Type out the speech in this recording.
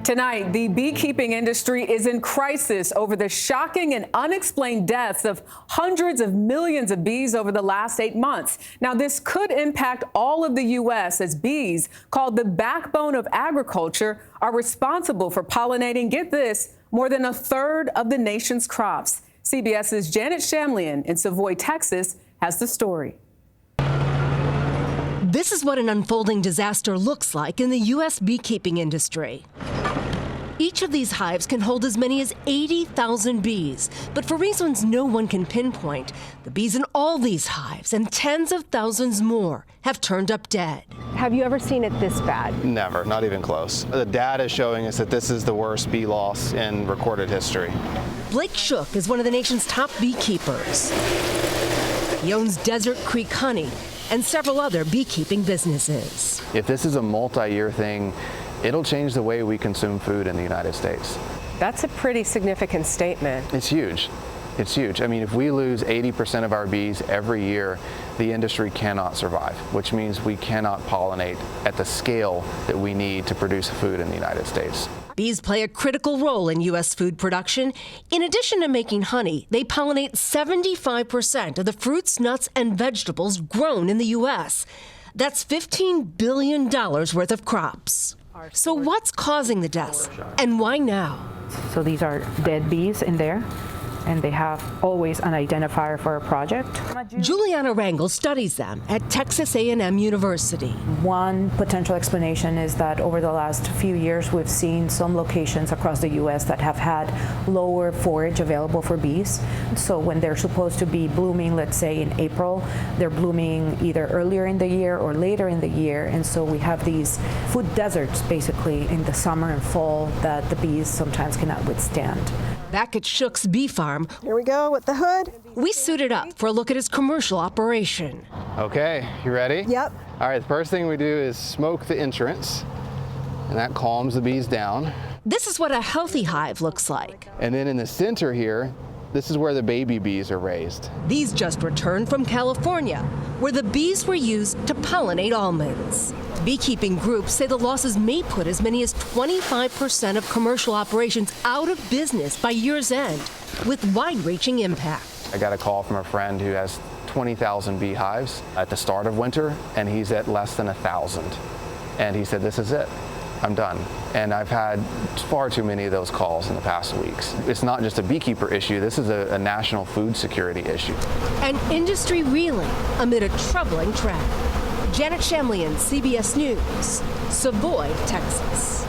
Tonight, the beekeeping industry is in crisis over the shocking and unexplained deaths of hundreds of millions of bees over the last 8 months. Now, this could impact all of the U.S. as bees, called the backbone of agriculture, are responsible for pollinating, get this, more than a third of the nation's crops. CBS's Janet Shamlian in Savoy, Texas, has the story. This is what an unfolding disaster looks like in the U.S. beekeeping industry. Each of these hives can hold as many as 80,000 bees, but for reasons no one can pinpoint, the bees in all these hives and tens of thousands more have turned up dead. Have you ever seen it this bad? Never, not even close. The data is showing us that this is the worst bee loss in recorded history. Blake Shook is one of the nation's top beekeepers. He owns Desert Creek Honey and several other beekeeping businesses. If this is a multi-year thing, it'll change the way we consume food in the United States. That's a pretty significant statement. It's huge. It's huge. I mean, if we lose 80% of our bees every year, the industry cannot survive, which means we cannot pollinate at the scale that we need to produce food in the United States. Bees play a critical role in U.S. food production. In addition to making honey, they pollinate 75% of the fruits, nuts, and vegetables grown in the U.S. That's $15 billion worth of crops. So what's causing the deaths, and why now? So these are dead bees in there, and they have always an identifier for a project. Juliana Rangel studies them at Texas A&M University. One potential explanation is that over the last few years, we've seen some locations across the U.S. that have had lower forage available for bees. So when they're supposed to be blooming, let's say in April, they're blooming either earlier in the year or later in the year. And so we have these food deserts basically in the summer and fall that the bees sometimes cannot withstand. Back at Shook's bee farm, here we go with the hood. We suited up for a look at his commercial operation. Okay, you ready? Yep. All right, the first thing we do is smoke the entrance, and that calms the bees down. This is what a healthy hive looks like. And then in the center here, this is where the baby bees are raised. These just returned from California, where the bees were used to pollinate almonds. Beekeeping groups say the losses may put as many as 25% of commercial operations out of business by year's end, with wide-reaching impact. I got a call from a friend who has 20,000 beehives at the start of winter, and he's at less than 1,000. And he said, this is it. I'm done. And I've had far too many of those calls in the past weeks. It's not just a beekeeper issue, this is a national food security issue. An industry reeling amid a troubling trend. Janet Shamlian, CBS News, Savoy, Texas.